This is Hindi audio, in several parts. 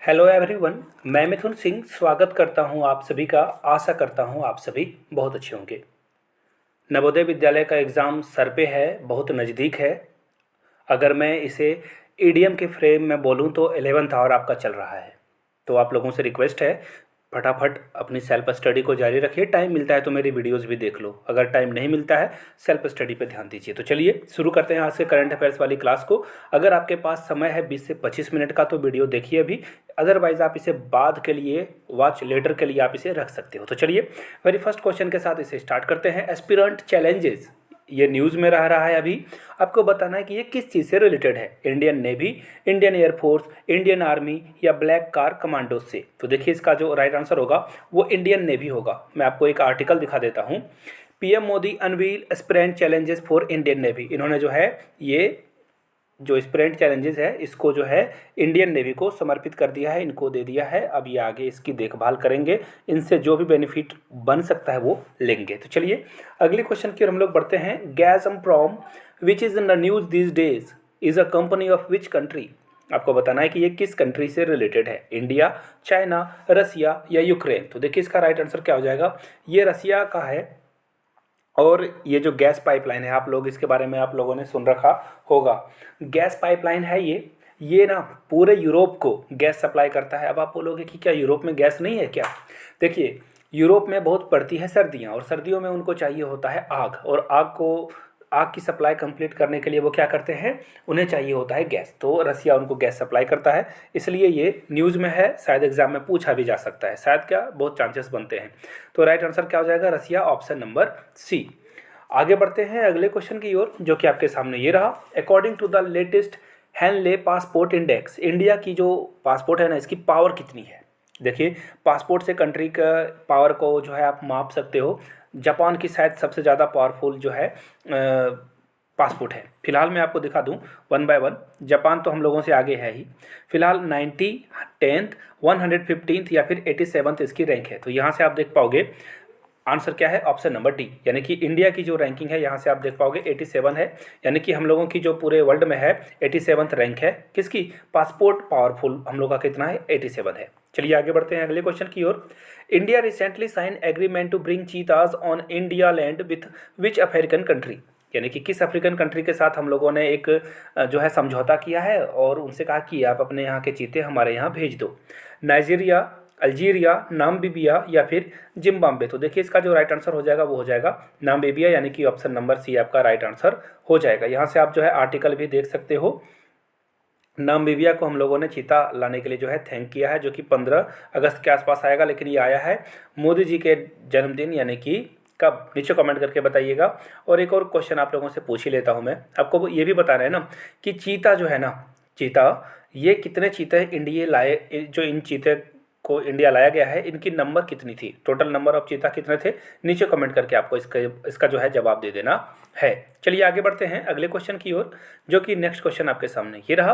Hello everyone. मैं मिथुन सिंह स्वागत करता हूं आप सभी का। आशा करता हूं आप सभी बहुत अच्छे होंगे। नवोदय विद्यालय का एग्ज़ाम सर पे है, बहुत नज़दीक है। अगर मैं इसे ईडीएम के फ्रेम में बोलूं तो 11th आवर आपका चल रहा है। तो आप लोगों से रिक्वेस्ट है, फटाफट अपनी सेल्फ स्टडी को जारी रखिए। टाइम मिलता है तो मेरी वीडियोस भी देख लो, अगर टाइम नहीं मिलता है सेल्फ स्टडी पे ध्यान दीजिए। तो चलिए शुरू करते हैं आज से करंट अफेयर्स वाली क्लास को। अगर आपके पास समय है 20 से 25 मिनट का तो वीडियो देखिए अभी, अदरवाइज आप इसे बाद के लिए, वॉच लेटर के लिए आप इसे रख सकते हो। तो चलिए वेरी फर्स्ट क्वेश्चन के साथ इसे स्टार्ट करते हैं। एस्पिरेंट चैलेंजेस, ये न्यूज़ में रह रहा है अभी। आपको बताना है कि ये किस चीज़ से रिलेटेड है। Indian navy, Indian air force, Indian army या ब्लैक कार कमांडो से। तो देखिए इसका जो राइट आंसर होगा वो इंडियन नेवी होगा। मैं आपको एक आर्टिकल दिखा देता हूँ। PM Modi unveil aspirant challenges for Indian navy. इन्होंने जो है ये जो एस्पिरेंट चैलेंजेस है इसको जो है इंडियन नेवी को समर्पित कर दिया है, इनको दे दिया है। अब ये आगे इसकी देखभाल करेंगे, इनसे जो भी बेनिफिट बन सकता है वो लेंगे। तो चलिए अगले क्वेश्चन की ओर हम लोग बढ़ते हैं। Gazprom which is in the news this days is a company of which country. आपको बताना है कि ये किस कंट्री से रिलेटेड है। इंडिया, चाइना, रसिया या यूक्रेन। तो देखिए इसका राइट आंसर क्या हो जाएगा। ये रसिया का है। और ये जो गैस पाइपलाइन है, आप लोग इसके बारे में आप लोगों ने सुन रखा होगा। गैस पाइपलाइन है ये ना पूरे यूरोप को गैस सप्लाई करता है। अब आप बोलोगे कि क्या यूरोप में गैस नहीं है क्या। देखिए यूरोप में बहुत पड़ती है सर्दियाँ, और सर्दियों में उनको चाहिए होता है आग, और आग की सप्लाई कंप्लीट करने के लिए वो क्या करते हैं, उन्हें चाहिए होता है गैस। तो रसिया उनको गैस सप्लाई करता है, इसलिए ये न्यूज़ में है। शायद एग्जाम में पूछा भी जा सकता है, शायद क्या, बहुत चांसेस बनते हैं। तो राइट आंसर क्या हो जाएगा, रसिया, ऑप्शन नंबर सी। आगे बढ़ते हैं अगले क्वेश्चन की ओर, जो कि आपके सामने ये रहा। According to the latest Henley passport index, India की जो पासपोर्ट है ना, इसकी पावर कितनी है। देखिए पासपोर्ट से कंट्री का पावर को जो है आप माप सकते हो। जापान की शायद सबसे ज़्यादा पावरफुल जो है पासपोर्ट है। फिलहाल मैं आपको दिखा दूं वन बाय वन। जापान तो हम लोगों से आगे है ही। फिलहाल 90, 10th, 115th या फिर 87th इसकी रैंक है। तो यहाँ से आप देख पाओगे आंसर क्या है, ऑप्शन नंबर डी। यानी कि इंडिया की जो रैंकिंग है यहाँ से आप देख पाओगे 87 है। यानी कि हम लोगों की जो पूरे वर्ल्ड में है 87th रैंक है। किसकी, पासपोर्ट पावरफुल हम लोग का कितना है, 87 है। चलिए आगे बढ़ते हैं अगले क्वेश्चन की ओर। India recently sign agreement to bring cheetahs on India land with which African country. यानी कि किस अफ्रीकन कंट्री के साथ हम लोगों ने एक जो है समझौता किया है, और उनसे कहा कि आप अपने यहाँ के चीते हमारे यहाँ भेज दो। नाइजीरिया, अल्जीरिया, नामीबिया या फिर जिम्बाब्वे। तो देखिए इसका जो राइट आंसर हो जाएगा वो हो जाएगा नामीबिया, यानी कि ऑप्शन नंबर सी आपका राइट आंसर हो जाएगा। यहाँ से आप जो है आर्टिकल भी देख सकते हो। नामीबिया को हम लोगों ने चीता लाने के लिए जो है थैंक किया है, जो कि 15 अगस्त के आसपास आएगा। लेकिन ये आया है मोदी जी के जन्मदिन, यानी कि कब, नीचे कमेंट करके बताइएगा। और एक और क्वेश्चन आप लोगों से पूछ ही लेता हूँ मैं। आपको ये भी बताना है ना कि चीता जो है ना, चीता, ये कितने चीते इंडिया लाए, जो इन चीते को इंडिया लाया गया है, इनकी नंबर कितनी थी, टोटल नंबर ऑफ चीता कितने थे, नीचे कमेंट करके आपको इसका जो है जवाब दे देना है। चलिए आगे बढ़ते हैं अगले क्वेश्चन की ओर, जो कि नेक्स्ट क्वेश्चन आपके सामने ये रहा।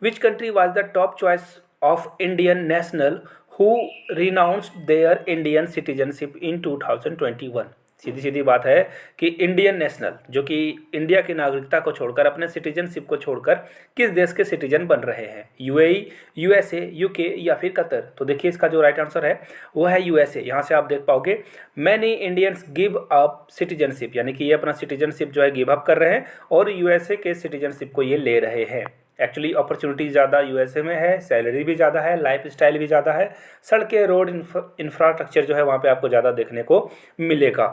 Which country was the top choice of Indian national who renounced their Indian citizenship in 2021। सीधी सीधी बात है कि इंडियन नेशनल, जो कि इंडिया की नागरिकता को छोड़कर, अपने सिटीजनशिप को छोड़कर किस देश के सिटीजन बन रहे हैं। यूएई, यूएसए, यूके या फिर कतर। तो देखिए इसका जो राइट आंसर है वो है यूएसए। यहाँ से आप देख पाओगे many Indians give up citizenship, यानी कि ये अपना सिटीजनशिप जो है गिव अप कर रहे हैं, और यूएसए के सिटीजनशिप को ये ले रहे हैं। एक्चुअली अपॉर्चुनिटी ज़्यादा यूएसए में है, सैलरी भी ज़्यादा है, लाइफ स्टाइल भी ज़्यादा है, सड़कें, रोड, इंफ्रास्ट्रक्चर जो है वहाँ पे आपको ज़्यादा देखने को मिलेगा।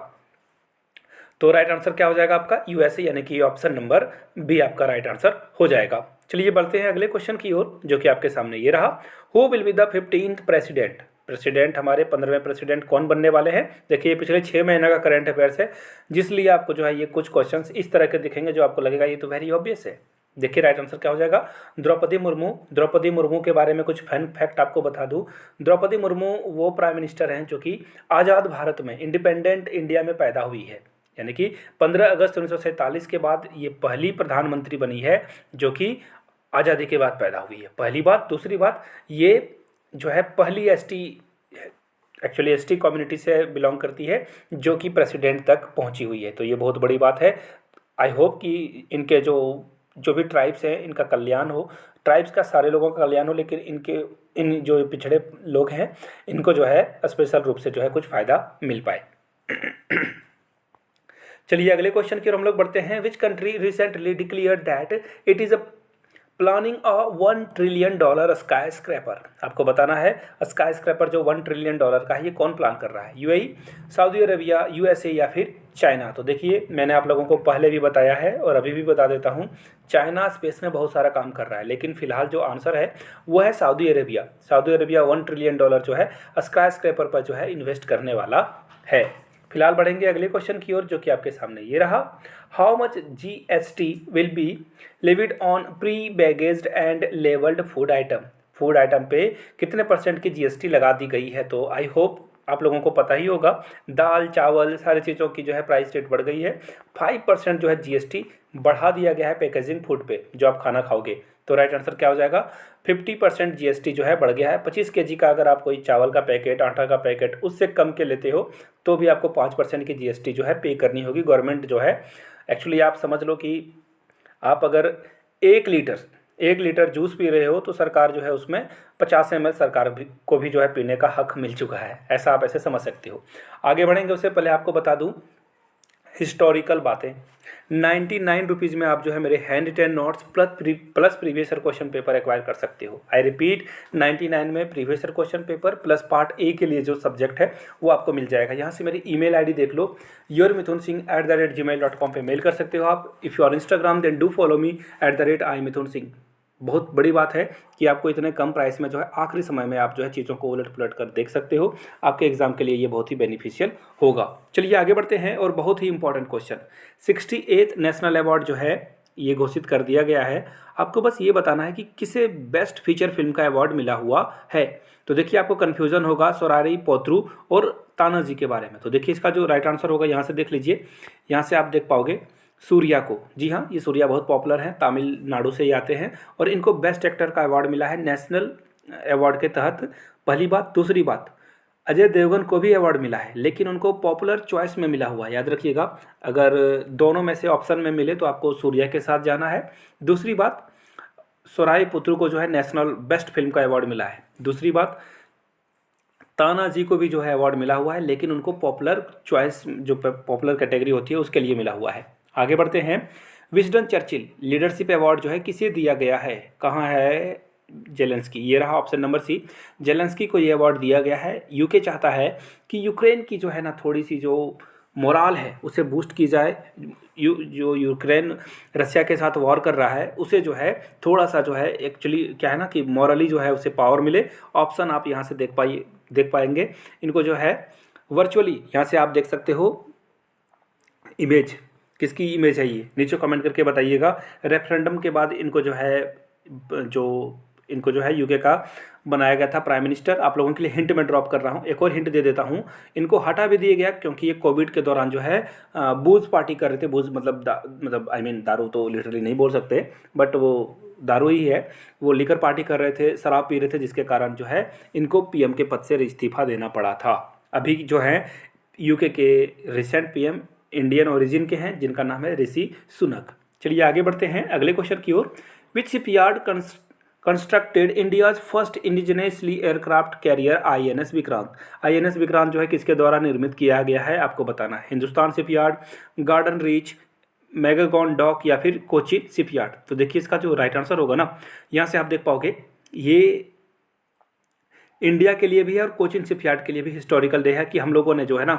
तो राइट आंसर क्या हो जाएगा आपका, यूएसए, यानी कि ऑप्शन नंबर बी आपका राइट आंसर हो जाएगा। चलिए बढ़ते हैं अगले क्वेश्चन की ओर, जो कि आपके सामने ये रहा। Who will be the 15th president. President, हमारे 15वें प्रेसिडेंट कौन बनने वाले हैं। देखिए पिछले 6 महीने का करंट अफेयर्स है, जिसलिए आपको जो है ये कुछ क्वेश्चंस इस तरह के दिखेंगे जो आपको लगेगा ये तो वेरी ऑब्वियस है। देखिए राइट आंसर क्या हो जाएगा, द्रौपदी मुर्मू। द्रौपदी मुर्मू के बारे में कुछ फन फैक्ट आपको बता दूं। द्रौपदी मुर्मू वो प्राइम मिनिस्टर हैं जो कि आज़ाद भारत में, इंडिपेंडेंट इंडिया में पैदा हुई है। यानी कि 15 अगस्त 1947 के बाद ये पहली प्रधानमंत्री बनी है जो कि आज़ादी के बाद पैदा हुई है, पहली बात। दूसरी बात, ये जो है पहली एसटी, एक्चुअली एसटी कम्युनिटी से बिलोंग करती है, जो कि प्रेसिडेंट तक पहुंची हुई है। तो ये बहुत बड़ी बात है। आई होप कि इनके जो भी ट्राइब्स हैं इनका कल्याण हो, ट्राइब्स का सारे लोगों का कल्याण हो, लेकिन इन जो पिछड़े लोग हैं इनको जो है स्पेशल रूप से जो है कुछ फ़ायदा मिल पाए। चलिए अगले क्वेश्चन की ओर हम लोग बढ़ते हैं। Which country recently declared that it is a planning a $1 trillion sky scraper. आपको बताना है स्काई स्क्रैपर जो $1 ट्रिलियन का है ये कौन प्लान कर रहा है, यूएई, सऊदी अरबिया, यूएसए या फिर चाइना। तो देखिए मैंने आप लोगों को पहले भी बताया है और अभी भी बता देता हूँ, चाइना स्पेस में बहुत सारा काम कर रहा है, लेकिन फिलहाल जो आंसर है वो है Saudi Arabia. Saudi Arabia $1 trillion जो है स्काई स्क्रैपर पर जो है इन्वेस्ट करने वाला है। फिलहाल बढ़ेंगे अगले क्वेश्चन की ओर जो कि आपके सामने ये रहा। How much GST will be levied on pre packaged and labelled food item. Food item पे कितने % की जीएसटी लगा दी गई है। तो आई होप आप लोगों को पता ही होगा, दाल चावल सारी चीज़ों की जो है प्राइस रेट बढ़ गई है। 5% जो है जीएसटी बढ़ा दिया गया है पैकेजिंग फूड पे जो आप खाना खाओगे। तो राइट आंसर क्या हो जाएगा, 50% जीएसटी जो है बढ़ गया है। 25 केजी का अगर आप कोई चावल का पैकेट, आटा का पैकेट उससे कम के लेते हो तो भी आपको 5% की जीएसटी जो है पे करनी होगी। गवर्नमेंट जो है एक्चुअली आप समझ लो कि आप अगर 1 लीटर जूस पी रहे हो तो सरकार जो है उसमें 50 ml सरकार को भी जो है पीने का हक मिल चुका है। ऐसा आप ऐसे समझ सकते हो। आगे बढ़ेंगे उससे पहले आपको बता दूं हिस्टोरिकल बातें। 99 रुपीज़ में आप जो है मेरे hand retain notes plus previous year question paper acquire कर सकते हो। आई रिपीट, 99 में previous year question paper plus part A के लिए जो सब्जेक्ट है वो आपको मिल जाएगा। यहाँ से मेरी ईमेल आईडी देख लो, yourmithunsingh@gmail.com पे मेल कर सकते हो आप। If you are Instagram then do follow me @imithunsingh। बहुत बड़ी बात है कि आपको इतने कम प्राइस में जो है आखिरी समय में आप जो है चीज़ों को उलट पुलट कर देख सकते हो। आपके एग्जाम के लिए ये बहुत ही बेनिफिशियल होगा। चलिए आगे बढ़ते हैं और बहुत ही important question, 68th national award जो है ये घोषित कर दिया गया है। आपको बस ये बताना है कि किसे बेस्ट फीचर फिल्म का अवार्ड मिला हुआ है। तो देखिए आपको कन्फ्यूज़न होगा सोरारी पोत्रू और तानाजी के बारे में। तो देखिए इसका जो राइट आंसर होगा यहाँ से देख लीजिए, यहाँ से आप देख पाओगे सूर्या को। जी हाँ, ये सूर्या बहुत पॉपुलर हैं, तमिलनाडु से ही आते हैं और इनको बेस्ट एक्टर का अवार्ड मिला है नेशनल अवार्ड के तहत। पहली बात। दूसरी बात, अजय देवगन को भी अवार्ड मिला है लेकिन उनको पॉपुलर चॉइस में मिला हुआ है। याद रखिएगा, अगर दोनों में से ऑप्शन में मिले तो आपको सूर्या के साथ जाना है। दूसरी बात, सोराई पुत्रु को जो है नेशनल बेस्ट फिल्म का अवार्ड मिला है। दूसरी बात, तानाजी को भी जो है अवार्ड मिला हुआ है लेकिन उनको पॉपुलर चॉइस जो पॉपुलर कैटेगरी होती है उसके लिए मिला हुआ है। आगे बढ़ते हैं। विजडन चर्चिल लीडरशिप अवार्ड जो है किसे दिया गया है, कहाँ है, जेलेंस्की। ये रहा ऑप्शन नंबर सी, जेलेंस्की को ये अवार्ड दिया गया है। यूके चाहता है कि यूक्रेन की जो है ना थोड़ी सी जो मोराल है उसे बूस्ट की जाए। जो यूक्रेन रसिया के साथ वॉर कर रहा है उसे जो है थोड़ा सा जो है एक्चुअली क्या है ना कि मॉरली जो है उसे पावर मिले। ऑप्शन आप यहाँ से देख पाएंगे। इनको जो है वर्चुअली यहाँ से आप देख सकते हो इमेज, किसकी इमेज है ये नीचे कमेंट करके बताइएगा। रेफरेंडम के बाद इनको जो है यूके का बनाया गया था प्राइम मिनिस्टर। आप लोगों के लिए हिंट में ड्रॉप कर रहा हूँ, एक और हिंट दे देता हूँ। इनको हटा भी दिया गया क्योंकि ये कोविड के दौरान जो है बूज पार्टी कर रहे थे। बूज मतलब आई मीन दारू तो लिटरली नहीं बोल सकते, बट वो दारू ही है। वो लीकर पार्टी कर रहे थे, शराब पी रहे थे, जिसके कारण जो है इनको पीएम के पद से इस्तीफा देना पड़ा था। अभी जो है यूके के रिसेंट पीएम इंडियन ओरिजिन के हैं जिनका नाम है ऋषि सुनक। चलिए आगे बढ़ते हैं अगले क्वेश्चन की ओर। Which shipyard constructed India's first indigenously aircraft carrier INS Vikrant. INS Vikrant जो है किसके द्वारा निर्मित किया गया है आपको बताना है। Hindustan shipyard, garden reach, Mazagon dock या फिर कोचिन शिपयार्ड। तो देखिए इसका जो राइट आंसर होगा ना, यहाँ से आप देख पाओगे ये इंडिया के लिए भी है और कोचिन शिपयार्ड के लिए भी हिस्टोरिकल डे है कि हम लोगों ने जो है ना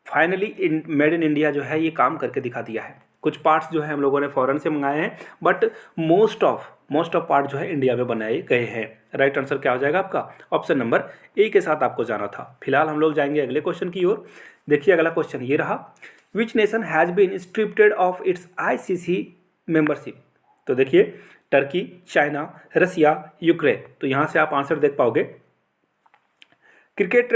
फाइनली मेड इन इंडिया जो है ये काम करके दिखा दिया है। कुछ पार्ट्स जो है हम लोगों ने फॉरेन से मंगाए हैं बट मोस्ट ऑफ पार्ट जो है इंडिया में बनाए गए हैं। राइट आंसर क्या हो जाएगा आपका, ऑप्शन नंबर ए के साथ आपको जाना था। फिलहाल हम लोग जाएंगे अगले क्वेश्चन की ओर। देखिए अगला क्वेश्चन ये रहा, which nation has been stripped of its ICC membership. तो देखिए टर्की, चाइना, रसिया, यूक्रेन। तो यहाँ से आप आंसर देख पाओगे। क्रिकेट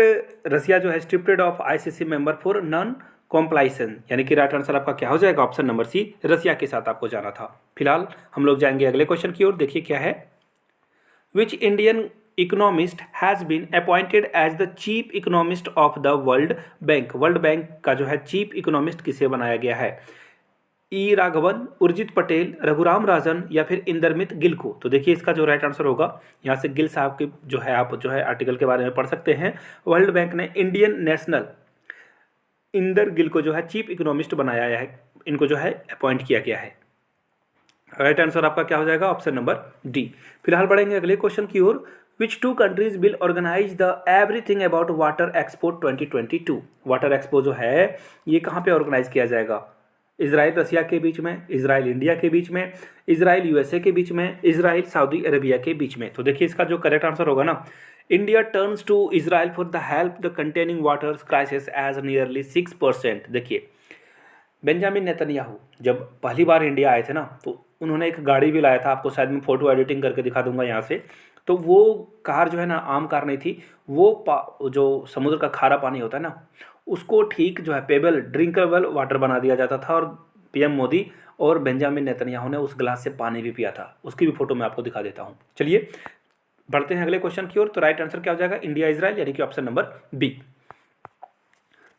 रसिया जो है stripped of ICC member for non compliance, यानी कि राइट आंसर आपका क्या हो जाएगा, ऑप्शन नंबर सी, रसिया के साथ आपको जाना था। फिलहाल हम लोग जाएंगे अगले क्वेश्चन की ओर। देखिए क्या है, which Indian economist has been appointed as the chief economist of the World Bank. World Bank का जो है चीफ इकोनॉमिस्ट किसे बनाया गया है। ई राघवन, उर्जित पटेल, रघुराम राजन या फिर इंदरमित गिल को। तो देखिए इसका जो राइट आंसर होगा, यहाँ से गिल साहब के जो है आप जो है आर्टिकल के बारे में पढ़ सकते हैं। वर्ल्ड बैंक ने इंडियन नेशनल इंदर गिल को जो है चीफ इकोनॉमिस्ट बनाया है, इनको जो है अपॉइंट किया गया है। राइट आंसर आपका क्या हो जाएगा, ऑप्शन नंबर डी। फिलहाल बढ़ेंगे अगले क्वेश्चन की ओर। Which two countries will organise the everything about water expo 2022। Water expo जो है ये कहाँ पे ऑर्गेनाइज किया जाएगा? इजराइल रसिया के बीच में, इजराइल इंडिया के बीच में, इजराइल यूएसए के बीच में, इजराइल सऊदी अरेबिया के बीच में। तो देखिए इसका जो करेक्ट आंसर होगा ना, India turns to Israel for the help the containing water crisis as nearly 6%। देखिए बेंजामिन नेतन्याहू जब पहली बार इंडिया आए थे ना, तो उन्होंने एक गाड़ी भी लाया था, आपको शायद मैं फोटो एडिटिंग करके दिखा दूंगा यहाँ से। तो वो कार जो है ना, आम कार नहीं थी, वो जो समुद्र का खारा पानी होता है ना, उसको ठीक जो है पेबल ड्रिंकेबल वाटर बना दिया जाता था। और पीएम मोदी और बेंजामिन नेतन्याहू ने उस गिलास से पानी भी पिया था, उसकी भी फोटो मैं आपको दिखा देता हूँ। चलिए बढ़ते हैं अगले क्वेश्चन की ओर। तो राइट आंसर क्या हो जाएगा, इंडिया इजराइल, यानी कि ऑप्शन नंबर बी।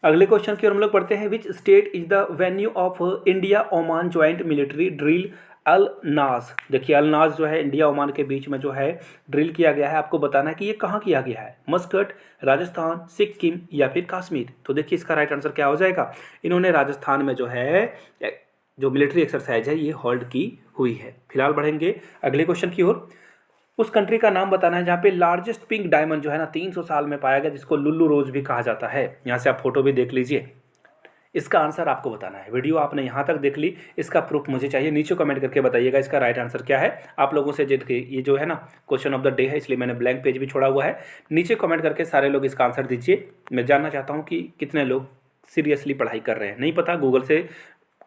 अगले क्वेश्चन की ओर हम लोग पढ़ते हैं। Which state is the venue of India Oman joint military drill Al Najah. देखिए अल नाज जो है इंडिया ओमान के बीच में जो है ड्रिल किया गया है, आपको बताना है कि ये कहाँ किया गया है, मस्कट, राजस्थान, सिक्किम या फिर कश्मीर। तो देखिए इसका राइट आंसर क्या हो जाएगा, इन्होंने राजस्थान में जो है जो मिलिट्री एक्सरसाइज है ये होल्ड की हुई है। फिलहाल बढ़ेंगे अगले क्वेश्चन की ओर। उस कंट्री का नाम बताना है जहाँ पे लार्जेस्ट पिंक डायमंड जो है ना 300 साल में पाया गया, जिसको लुल्लू रोज भी कहा जाता है। यहाँ से आप फोटो भी देख लीजिए, इसका आंसर आपको बताना है। वीडियो आपने यहाँ तक देख ली, इसका प्रूफ मुझे चाहिए, नीचे कमेंट करके बताइएगा इसका राइट आंसर क्या है। आप लोगों से ये जो है ना क्वेश्चन ऑफ द डे है, इसलिए मैंने ब्लैंक पेज भी छोड़ा हुआ है। नीचे कमेंट करके सारे लोग इसका आंसर दीजिए। मैं जानना चाहता हूँ कि कितने लोग सीरियसली पढ़ाई कर रहे हैं। नहीं पता गूगल से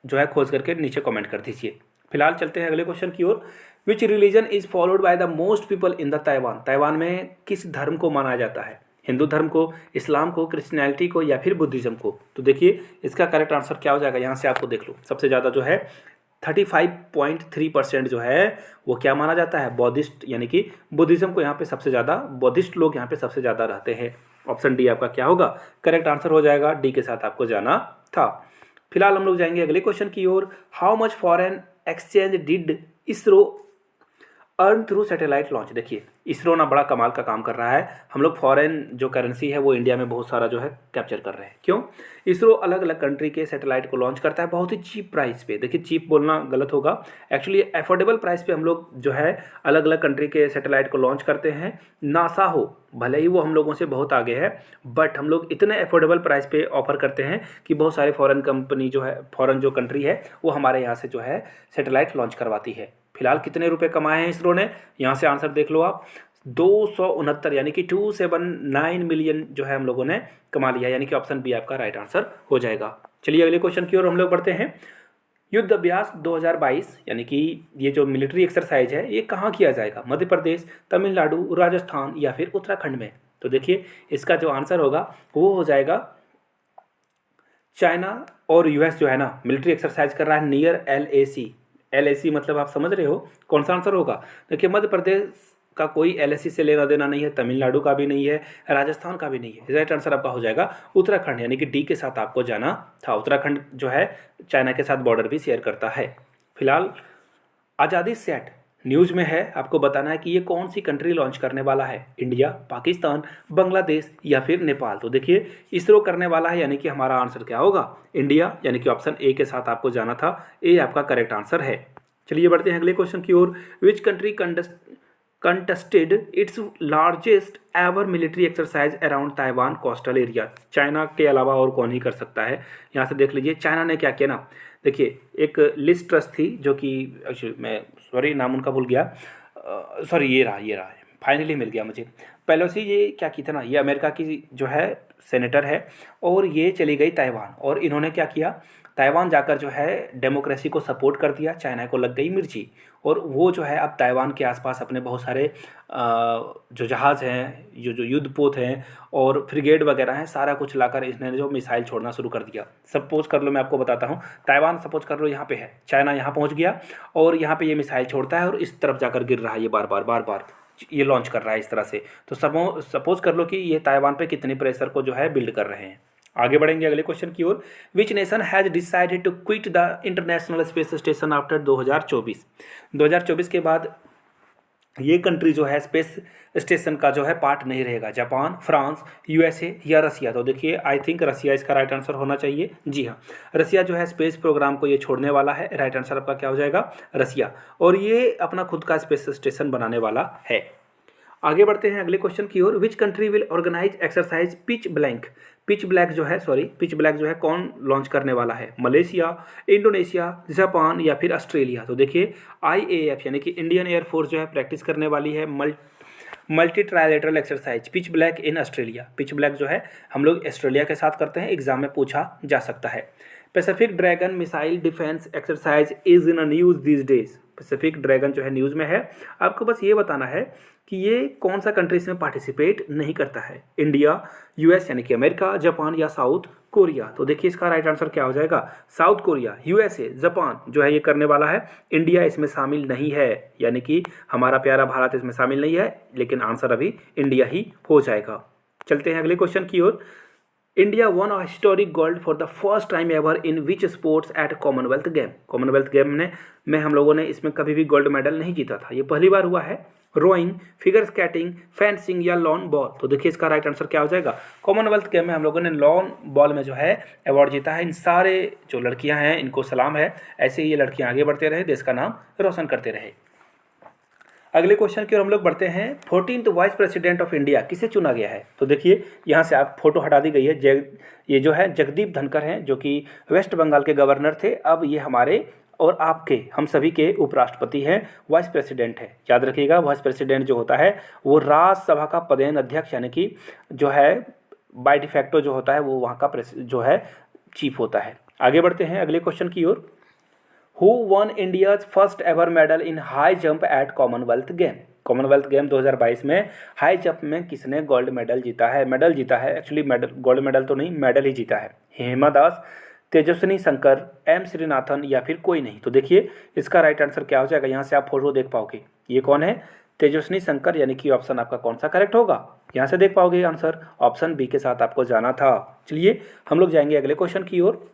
जो है खोज करके नीचे कमेंट कर दीजिए। फिलहाल चलते हैं अगले क्वेश्चन की ओर। Which religion is followed by the most people in the Taiwan. Taiwan में किस धर्म को माना जाता है, हिंदू धर्म को, इस्लाम को, क्रिश्चियनिटी को या फिर बुद्धिज्म को। तो देखिए इसका करेक्ट आंसर क्या हो जाएगा, यहाँ से आपको देख लो। सबसे ज़्यादा जो है 35.3% जो है वो क्या माना जाता है, बौद्धिस्ट, यानी कि बुद्धिज्म को यहाँ पे सबसे ज़्यादा, बौद्धिस्ट लोग यहाँ पे सबसे ज़्यादा रहते हैं। ऑप्शन डी आपका क्या होगा, करेक्ट आंसर हो जाएगा। डी के साथ आपको जाना था। फिलहाल हम लोग जाएंगे अगले क्वेश्चन की ओर। How much foreign exchange did ISRO earn through satellite launch. देखिए इसरो ना बड़ा कमाल का काम कर रहा है। हम लोग फॉरेन जो करेंसी है वो इंडिया में बहुत सारा जो है कैप्चर कर रहे हैं। क्यों, इसरो अलग अलग कंट्री के सैटेलाइट को लॉन्च करता है बहुत ही चीप प्राइस पे। देखिए चीप बोलना गलत होगा, एक्चुअली अफोर्डेबल प्राइस पे हम लोग जो है अलग अलग कंट्री के सैटेलाइट को लॉन्च करते हैं। नासा हो, भले ही वो हम लोगों से बहुत आगे है, बट हम लोग इतने अफोर्डेबल प्राइस पे ऑफर करते हैं कि बहुत सारे फॉरेन कंपनी जो है, फॉरेन जो कंट्री है वो हमारे यहाँ से जो है सैटेलाइट लॉन्च करवाती है। फिलहाल कितने रुपए कमाए हैं इसरो ने, यहाँ से आंसर देख लो आप। 269 यानी कि 279 मिलियन जो है हम लोगों ने कमा लिया, यानी कि ऑप्शन बी आपका राइट आंसर हो जाएगा। चलिए अगले क्वेश्चन की ओर हम लोग बढ़ते हैं। युद्ध अभ्यास 2022 यानी कि ये जो मिलिट्री एक्सरसाइज है ये कहाँ किया जाएगा, मध्य प्रदेश, तमिलनाडु, राजस्थान या फिर उत्तराखंड में। तो देखिए इसका जो आंसर होगा वो हो जाएगा चाइना और यूएस जो है ना मिलिट्री एक्सरसाइज कर रहा है नियर LAC। LAC मतलब आप समझ रहे हो कौन सा आंसर होगा। देखिए मध्य प्रदेश का कोई LAC से लेना देना नहीं है, तमिलनाडु का भी नहीं है, राजस्थान का भी नहीं है। राइट आंसर आपका हो जाएगा उत्तराखंड, यानी कि डी के साथ आपको जाना था। उत्तराखंड जो है चाइना के साथ बॉर्डर भी शेयर करता है। फिलहाल आज़ादी सेट न्यूज़ में है, आपको बताना है कि ये कौन सी कंट्री लॉन्च करने वाला है, इंडिया, पाकिस्तान, बांग्लादेश या फिर नेपाल। तो देखिए इसरो करने वाला है, यानी कि हमारा आंसर क्या होगा, इंडिया, यानी कि ऑप्शन ए के साथ आपको जाना था। ए आपका करेक्ट आंसर है। चलिए बढ़ते हैं अगले क्वेश्चन की ओर। Which country contested its largest ever military exercise around Taiwan coastal area. China के अलावा और कौन ही कर सकता है, यहाँ से देख लीजिए चाइना ने क्या किया ना। देखिए एक लिस्ट ट्रस्ट थी जो कि मैं सॉरी नाम उनका भूल गया, सॉरी ये रहा फाइनली मिल गया मुझे। पेलोसी ये क्या की था ना, ये अमेरिका की जो है सेनेटर है और ये चली गई ताइवान, और इन्होंने क्या किया, ताइवान जाकर जो है डेमोक्रेसी को सपोर्ट कर दिया। चाइना को लग गई मिर्ची, और वो जो है अब ताइवान के आसपास अपने बहुत सारे जो जहाज़ हैं, जो युद्धपोत हैं और फ्रिगेट वगैरह हैं, सारा कुछ लाकर इसने जो मिसाइल छोड़ना शुरू कर दिया। सपोज कर लो, मैं आपको बताता हूँ, ताइवान सपोज कर लो यहाँ पे है, चाइना यहाँ पहुँच गया और यहाँ पे ये मिसाइल छोड़ता है और इस तरफ जाकर गिर रहा है, ये बार बार ये लॉन्च कर रहा है इस तरह से। तो सपोज कर लो कि ये ताइवान पे कितने प्रेशर को जो है बिल्ड कर रहे हैं। आगे बढ़ेंगे अगले क्वेश्चन की ओर। Which nation has decided to quit the international space station after 2024। 2024 के बाद ये कंट्री जो है स्पेस स्टेशन का जो है पार्ट नहीं रहेगा। जापान, फ्रांस, यूएसए या रसिया। तो देखिए आई थिंक रसिया इसका राइट आंसर होना चाहिए। जी हाँ, रसिया जो है स्पेस प्रोग्राम को ये छोड़ने वाला है। राइट आंसर आपका क्या हो जाएगा? रसिया। और ये अपना खुद का स्पेस स्टेशन बनाने वाला है। आगे बढ़ते हैं अगले क्वेश्चन की ओर। Which country will organise exercise pitch black. Pitch black जो है कौन लॉन्च करने वाला है? मलेशिया, इंडोनेशिया, जापान या फिर ऑस्ट्रेलिया। तो देखिए IAF यानी कि इंडियन एयरफोर्स जो है प्रैक्टिस करने वाली है multi trilateral exercise pitch black in Australia. Pitch black जो है हम लोग ऑस्ट्रेलिया के साथ करते हैं, एग्जाम में पूछा जा सकता है। Pacific dragon missile defence exercise is in a news these days. Pacific dragon जो है न्यूज़ में है। आपको बस ये बताना है कि ये कौन सा कंट्री इसमें पार्टिसिपेट नहीं करता है। इंडिया, US यानी कि अमेरिका, जापान या साउथ कोरिया। तो देखिए इसका राइट आंसर क्या हो जाएगा? साउथ कोरिया, USA, जापान जो है ये करने वाला है। इंडिया इसमें शामिल नहीं है, यानी कि हमारा प्यारा भारत इसमें शामिल नहीं है, लेकिन आंसर अभी इंडिया ही हो जाएगा। चलते हैं अगले क्वेश्चन की ओर। India won a historic gold for the first time ever in which sports at Commonwealth game. Commonwealth game में हम लोगों ने इसमें कभी भी गोल्ड मेडल नहीं जीता था, ये पहली बार हुआ है। रोइंग, फिगर स्केटिंग, फेंसिंग या लॉन बॉल। तो देखिए इसका राइट आंसर क्या हो जाएगा? कॉमनवेल्थ गेम में हम लोगों ने लॉन बॉल में जो है अवार्ड जीता है। इन सारे जो लड़कियां हैं इनको सलाम है, ऐसे ही ये लड़कियां आगे बढ़ते रहे, देश का नाम रोशन करते रहे। अगले क्वेश्चन की ओर हम लोग बढ़ते हैं। 14th vice president of India किसे चुना गया है? तो देखिए यहाँ से आप फोटो हटा दी गई है। ये जो है जगदीप धनखड़ हैं, जो कि वेस्ट बंगाल के गवर्नर थे। अब ये हमारे और आपके, हम सभी के उपराष्ट्रपति हैं, वाइस प्रेसिडेंट है। याद रखिएगा वाइस प्रेसिडेंट जो होता है वो राज्यसभा का पदेन अध्यक्ष यानी कि जो है बाय डिफैक्टो जो होता है वो वहाँ का जो है चीफ होता है। आगे बढ़ते हैं अगले क्वेश्चन की ओर। Who won India's first ever medal in high jump at Commonwealth game. Commonwealth game 2022 में हाई जंप में किसने गोल्ड मेडल जीता है? मेडल जीता है एक्चुअली, मेडल गोल्ड मेडल तो नहीं, मेडल ही जीता है। हेमा दास, तेजस्विनी शंकर, M श्रीनाथन या फिर कोई नहीं। तो देखिए इसका राइट आंसर क्या हो जाएगा? यहाँ से आप फोटो देख पाओगे, ये कौन है? तेजस्विनी शंकर, यानी कि ऑप्शन आपका कौन सा करेक्ट होगा? यहाँ से देख पाओगे आंसर, ऑप्शन बी के साथ आपको जाना था। चलिए हम लोग जाएंगे अगले क्वेश्चन की ओर।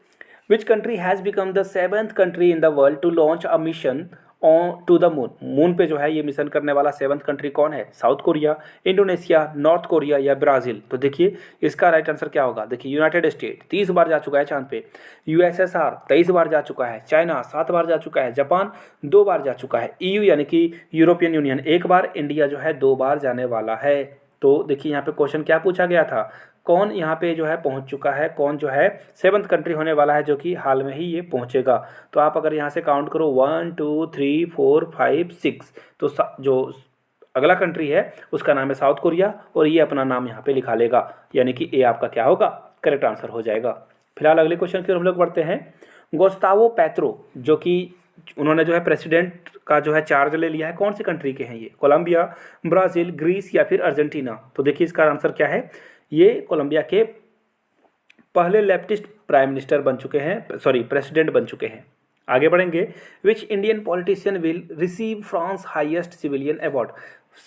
Which country has become the 7th country in the world to launch a mission on to the moon? Moon पे जो है ये मिशन करने वाला 7th कंट्री कौन है? South Korea, Indonesia, north Korea या ब्राज़ील। तो देखिए इसका राइट आंसर क्या होगा? देखिए यूनाइटेड स्टेट 30 बार जा चुका है चांद पे, USSR 23 बार जा चुका है, चाइना 7 बार जा चुका है, जापान 2 बार जा चुका है, EU यानी कि यूरोपियन यूनियन 1 बार, इंडिया जो है 2 बार जाने वाला है। तो देखिए यहाँ पे क्वेश्चन क्या पूछा गया था? कौन यहाँ पे जो है पहुँच चुका है, कौन जो है 7th कंट्री होने वाला है जो कि हाल में ही ये पहुँचेगा। तो आप अगर यहाँ से काउंट करो 1 2 3 4 5 6, तो जो अगला कंट्री है उसका नाम है साउथ कोरिया और ये अपना नाम यहाँ पे लिखा लेगा, यानी कि ए आपका क्या होगा? करेक्ट आंसर हो जाएगा। फिलहाल अगले क्वेश्चन की ओर हम लोग बढ़ते हैं। गुस्तावो पेट्रो जो कि उन्होंने जो है प्रेसिडेंट का जो है चार्ज ले लिया है, कौन सी कंट्री के हैं ये? कोलंबिया, ब्राज़ील, ग्रीस या फिर अर्जेंटीना। तो देखिए इसका आंसर क्या है? ये कोलंबिया के पहले लेफ्टिस्ट प्राइम मिनिस्टर बन चुके हैं, प्रेसिडेंट बन चुके हैं। आगे बढ़ेंगे। Which Indian politician will receive France highest civilian award.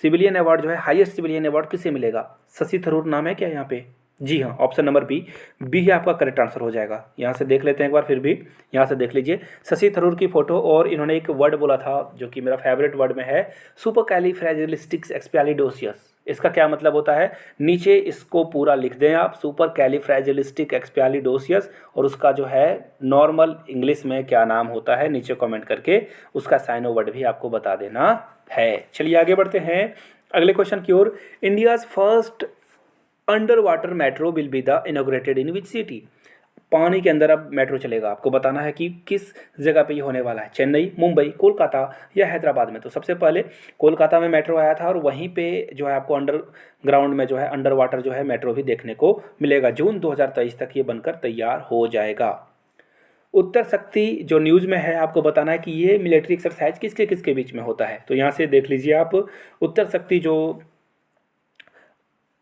Civilian award जो है हाईएस्ट सिविलियन अवार्ड किसे मिलेगा? शशि थरूर नाम है क्या यहाँ पे? जी हाँ, ऑप्शन नंबर बी ही आपका करेक्ट आंसर हो जाएगा। यहाँ से देख लेते हैं एक बार, फिर भी यहाँ से देख लीजिए शशि थरूर की फोटो, और इन्होंने एक वर्ड बोला था जो कि मेरा फेवरेट वर्ड में है, सुपरकैलीफ्रैजिलिस्टिक्स। इसका क्या मतलब होता है? नीचे इसको पूरा लिख दें आप, सुपरकैलीफ्रैजिलिस्टिक्स, और उसका जो है नॉर्मल इंग्लिश में क्या नाम होता है नीचे कमेंट करके उसका साइनो वर्ड भी आपको बता देना है। चलिए आगे बढ़ते हैं अगले क्वेश्चन की ओर। India's first under water metro will be the inaugurated in which city. पानी के अंदर अब मेट्रो चलेगा, आपको बताना है कि किस जगह पे ये होने वाला है, चेन्नई, मुंबई, कोलकाता या हैदराबाद में। तो सबसे पहले कोलकाता में मेट्रो आया था और वहीं पे जो है आपको अंडरग्राउंड में जो है अंडर वाटर जो है मेट्रो भी देखने को मिलेगा। जून 2023 तक ये बनकर तैयार हो जाएगा। उत्तर शक्ति जो न्यूज़ में है आपको बताना है कि ये मिलिट्री एक्सरसाइज किसके किसके बीच में होता है। तो यहाँ से देख लीजिए आप, उत्तर शक्ति जो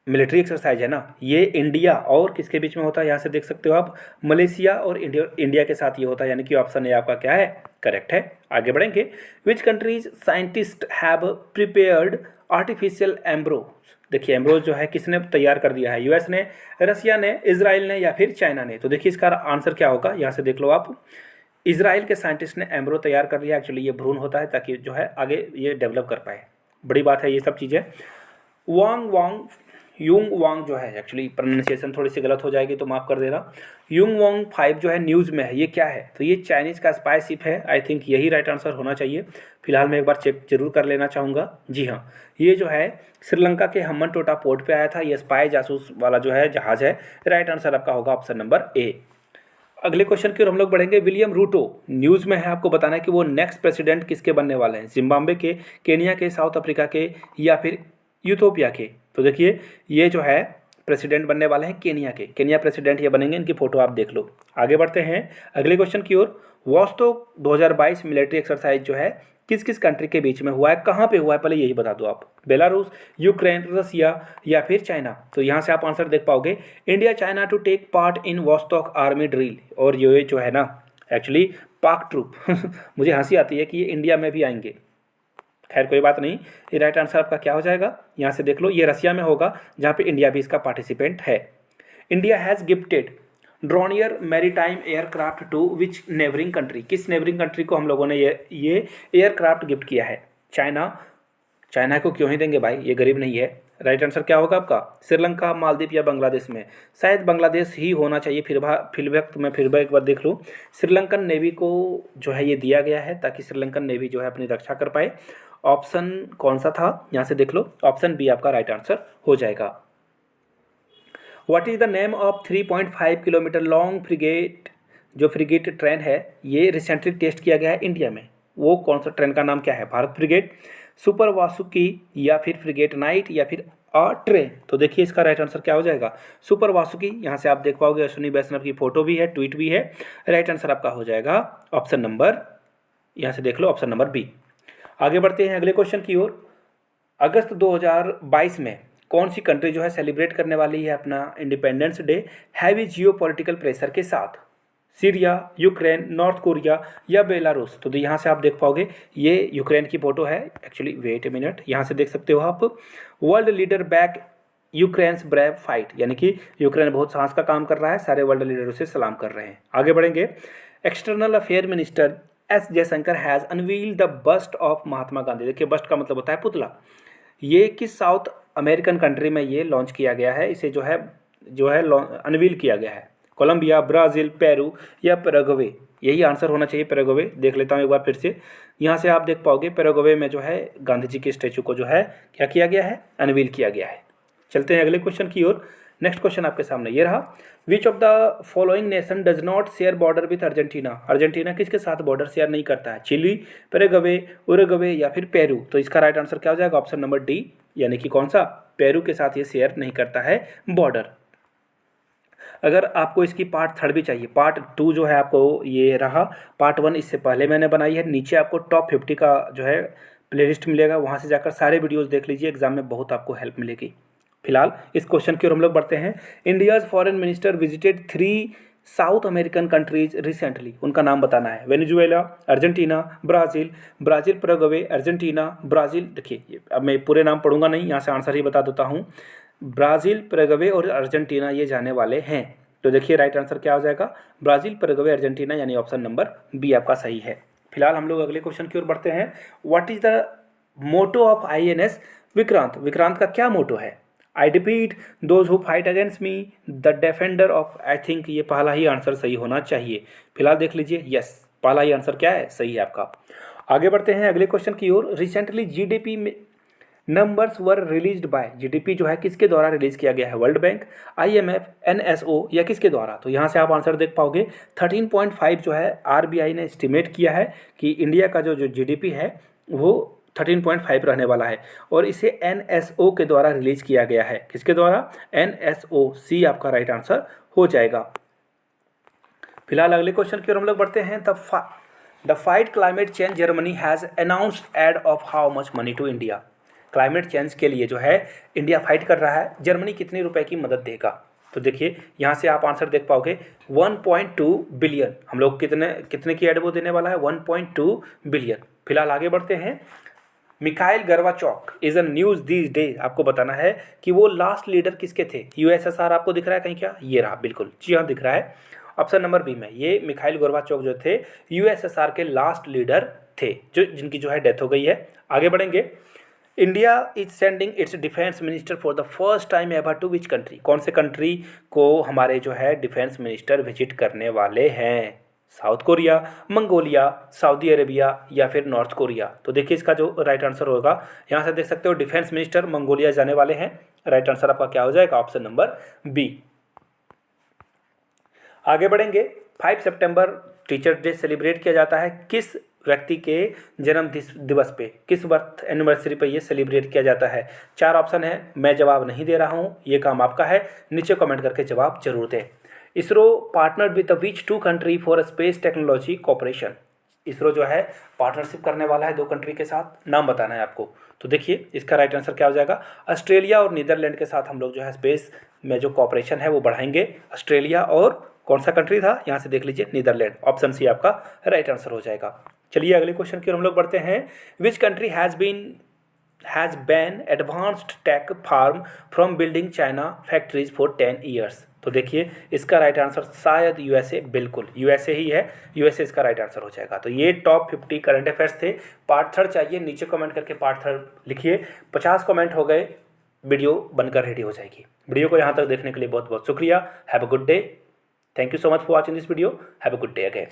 मिलिट्री एक्सरसाइज है ना, ये इंडिया और किसके बीच में होता है, यहाँ से देख सकते हो आप, मलेशिया और इंडिया के साथ ये होता है, यानी कि ऑप्शन ए आपका क्या है, करेक्ट है। आगे बढ़ेंगे। Which countries scientist have prepared artificial एम्ब्रो। देखिए एम्ब्रोज जो है किसने तैयार कर दिया है, यूएस ने, रसिया ने, इजराइल ने या फिर चाइना ने। तो देखिए इसका आंसर क्या होगा, यहाँ से देख लो आप, इजराइल के साइंटिस्ट ने एम्ब्रो तैयार कर लिया। एक्चुअली ये भ्रूण होता है ताकि जो है आगे ये डेवलप कर पाए, बड़ी बात है ये सब चीज़ें। वांग वांग यूंग वांग जो है, एक्चुअली प्रोनाउंसिएशन थोड़ी सी गलत हो जाएगी तो माफ़ कर देना। यूंग वांग 5 जो है न्यूज़ में है, ये क्या है, तो ये चाइनीज़ का स्पाई शिप है। आई थिंक यही राइट आंसर होना चाहिए। फिलहाल मैं एक बार चेक जरूर कर लेना चाहूँगा। जी हाँ, ये जो है श्रीलंका के हम्बन टोटा पोर्ट पे आया था। ये स्पाई जासूस वाला जो है जहाज़ है। राइट आंसर आपका होगा ऑप्शन नंबर ए। अगले क्वेश्चन की ओर हम लोग बढ़ेंगे। विलियम रूटो, न्यूज़ में है, आपको बताना है कि वो नेक्स्ट प्रेसिडेंट किसके बनने वाले हैं, जिम्बाब्वे के, केनिया के, साउथ अफ्रीका के या फिर यूथोपिया के। तो देखिए ये जो है प्रेसिडेंट बनने वाले हैं केनिया के, केनिया प्रेसिडेंट ये बनेंगे, इनकी फ़ोटो आप देख लो। आगे बढ़ते हैं अगले क्वेश्चन की ओर। वॉस्टोक 2022 मिलिट्री एक्सरसाइज जो है किस किस कंट्री के बीच में हुआ है, कहाँ पे हुआ है, पहले यही बता दो आप। बेलारूस, यूक्रेन, रसिया या फिर चाइना। तो यहाँ से आप आंसर देख पाओगे, India China to take part in Vostok army drill. और ये जो है ना एक्चुअली पाक ट्रूप मुझे हंसी आती है कि ये इंडिया में भी आएंगे। खैर कोई बात नहीं, ये राइट आंसर आपका क्या हो जाएगा, यहाँ से देख लो, ये रसिया में होगा जहाँ पे इंडिया भी इसका पार्टिसिपेंट है। India has gifted Dornier maritime aircraft to which neighbouring country. किस नेबरिंग कंट्री को हम लोगों ने ये एयरक्राफ्ट गिफ्ट किया है, चाइना। चाइना को क्यों ही देंगे भाई, ये गरीब नहीं है। राइट आंसर क्या होगा आपका, श्रीलंका, मालदीव या बांग्लादेश में। शायद बांग्लादेश ही होना चाहिए। फिर एक बार देख लूँ। श्रीलंकन नेवी को जो है ये दिया गया है ताकि श्रीलंकन नेवी जो है अपनी रक्षा कर पाए। ऑप्शन कौन सा था, यहाँ से देख लो, ऑप्शन बी आपका राइट आंसर हो जाएगा। What is the name of 3.5 kilometre long frigate, जो फ्रिगेट ट्रेन है ये रिसेंटली टेस्ट किया गया है इंडिया में, वो कौन सा ट्रेन का नाम क्या है, भारत फ्रिगेट, सुपर वासुकी या फिर फ्रिगेट नाइट या फिर ट्रेन। तो देखिए इसका राइट आंसर क्या हो जाएगा, सुपर वासुकी। यहाँ से आप देख पाओगे अश्विनी वैष्णव की फोटो भी है, ट्वीट भी है। राइट आंसर आपका हो जाएगा ऑप्शन नंबर, यहाँ से देख लो, ऑप्शन नंबर बी। आगे बढ़ते हैं अगले क्वेश्चन की ओर। अगस्त 2022 में कौन सी कंट्री जो है सेलिब्रेट करने वाली है अपना independence day heavy geopolitical pressure के साथ, सीरिया, यूक्रेन, नॉर्थ कोरिया या बेलारूस। तो यहाँ से आप देख पाओगे ये यूक्रेन की फोटो है। एक्चुअली वेट ए मिनट, यहाँ से देख सकते हो आप, world leader back Ukraine's brave fight, यानी कि यूक्रेन बहुत साहस का काम कर रहा है, सारे वर्ल्ड लीडरों से सलाम कर रहे हैं। आगे बढ़ेंगे। External affair minister S Jaishankar has unveiled the bust of Mahatma Gandhi. देखिए बस्ट का मतलब होता है पुतला। ये किस साउथ अमेरिकन कंट्री में ये लॉन्च किया गया है, इसे जो है अनवील किया गया है, कोलंबिया, ब्राज़ील, पेरू या पैराग्वे। यही आंसर होना चाहिए, पैराग्वे। देख लेता हूँ एक बार फिर से, यहाँ से आप देख पाओगे पैराग्वे में जो है गांधी जी के स्टैचू को जो है क्या किया गया है, अनवील किया गया है। चलते हैं अगले क्वेश्चन की ओर। नेक्स्ट क्वेश्चन आपके सामने ये रहा। Which of the following nation does not share border with Argentina. Argentina किसके साथ बॉर्डर शेयर नहीं करता है, चिली, पैराग्वे, उरुग्वे या फिर पेरू। तो इसका राइट आंसर क्या हो जाएगा, ऑप्शन नंबर डी, यानी कि कौन सा, पेरू के साथ ये शेयर नहीं करता है बॉर्डर। अगर आपको इसकी पार्ट 3 भी चाहिए, पार्ट 2 जो है आपको ये रहा, पार्ट 1 इससे पहले मैंने बनाई है। नीचे आपको टॉप 50 का जो है प्लेलिस्ट मिलेगा, वहाँ से जाकर सारे वीडियोस देख लीजिए, एग्जाम में बहुत आपको हेल्प मिलेगी। फिलहाल इस क्वेश्चन की ओर हम लोग बढ़ते हैं। India's foreign minister visited 3 south American countries recently. उनका नाम बताना है, Venezuela, Argentina, Brazil, Paraguay, Argentina, Brazil. देखिए अब मैं पूरे नाम पढ़ूंगा नहीं, यहाँ से आंसर ही बता देता हूँ। ब्राज़ील, पैराग्वे और अर्जेंटीना ये जाने वाले हैं। तो देखिए राइट आंसर क्या हो जाएगा, ब्राज़ील, पैराग्वे, अर्जेंटीना, यानी ऑप्शन नंबर बी आपका सही है। फिलहाल हम लोग अगले क्वेश्चन की ओर बढ़ते हैं। What is the motto of INS Vikrant. Vikrant का क्या मोटो है, I repeat, those who fight against me, the defender of. I think ये पहला ही आंसर सही होना चाहिए। फिलहाल देख लीजिए, यस पहला ही आंसर क्या है, सही है आपका। आगे बढ़ते हैं अगले क्वेश्चन की ओर। रिसेंटली GDP में numbers were released by. GDP जो है किसके द्वारा रिलीज किया गया है, वर्ल्ड बैंक, IMF, NSO या किसके द्वारा। तो यहाँ से आप आंसर देख पाओगे 13.5 जो है RBI ने एस्टिमेट किया है कि इंडिया का जो GDP है वो 13.5 रहने वाला है, और इसे NSO के द्वारा रिलीज किया गया है। किसके द्वारा, NSO, सी आपका राइट आंसर हो जाएगा। फिलहाल अगले क्वेश्चन की ओर हम लोग बढ़ते हैं। The fight climate change Germany has announced aid of how much money to India. Climate change के लिए जो है इंडिया फाइट कर रहा है, जर्मनी कितने रुपए की मदद देगा? तो देखिए यहाँ से आप आंसर देख पाओगे 1.2 बिलियन। हम लोग कितने कितने की एड वो देने वाला है? 1.2 बिलियन। फिलहाल आगे बढ़ते हैं। Mikhail Gorbachev is a news these day. आपको बताना है कि वो लास्ट लीडर किसके थे? यूएसएसआर आपको दिख रहा है कहीं क्या? ये रहा, बिल्कुल जी हाँ दिख रहा है। ऑप्शन नंबर बी में ये मिखाइल गोर्बाचोव जो थे यूएसएसआर के लास्ट लीडर थे, जो जिनकी जो है डेथ हो गई है। आगे बढ़ेंगे। India is sending its defence minister for the first time ever to which country? कौन से कंट्री को हमारे जो है डिफेंस मिनिस्टर विजिट करने वाले हैं? South Korea, Mongolia, Saudi Arabia या फिर नॉर्थ कोरिया? तो देखिए इसका जो राइट आंसर होगा, यहाँ से देख सकते हो डिफेंस मिनिस्टर मंगोलिया जाने वाले हैं। राइट आंसर आपका क्या हो जाएगा? Option number B. आगे बढ़ेंगे। 5 सितंबर टीचर्स डे सेलिब्रेट किया जाता है किस व्यक्ति के जन्म दिवस पे? किस बर्थ एनिवर्सरी पे ये सेलिब्रेट किया जाता है? 4 ऑप्शन है, मैं जवाब नहीं दे रहा हूँ, ये काम आपका है, नीचे कमेंट करके जवाब जरूर दें। ISRO partner with which 2 country for space technology cooperation? ISRO जो है पार्टनरशिप करने वाला है 2 कंट्री के साथ, नाम बताना है आपको। तो देखिए इसका राइट आंसर क्या हो जाएगा? ऑस्ट्रेलिया और नीदरलैंड के साथ हम लोग जो है स्पेस में जो कॉपरेशन है वो बढ़ाएंगे। ऑस्ट्रेलिया और कौन सा कंट्री था? यहाँ से देख लीजिए, नीदरलैंड। ऑप्शन सी आपका राइट आंसर हो जाएगा। चलिए अगले क्वेश्चन की ओर हम लोग बढ़ते हैं। Which country has ban advanced tech farm from building China factories for 10 years? तो देखिए इसका राइट आंसर शायद यूएसए, बिल्कुल यूएसए ही है, यूएसए इसका राइट आंसर हो जाएगा। तो ये टॉप 50 करंट अफेयर्स थे। पार्ट 3 चाहिए, नीचे कमेंट करके पार्ट 3 लिखिए। 50 कमेंट हो गए, वीडियो बनकर रेडी हो जाएगी। वीडियो को यहाँ तक देखने के लिए बहुत बहुत शुक्रिया। Have a good day. Thank you so much for watching this video. Have a good day again.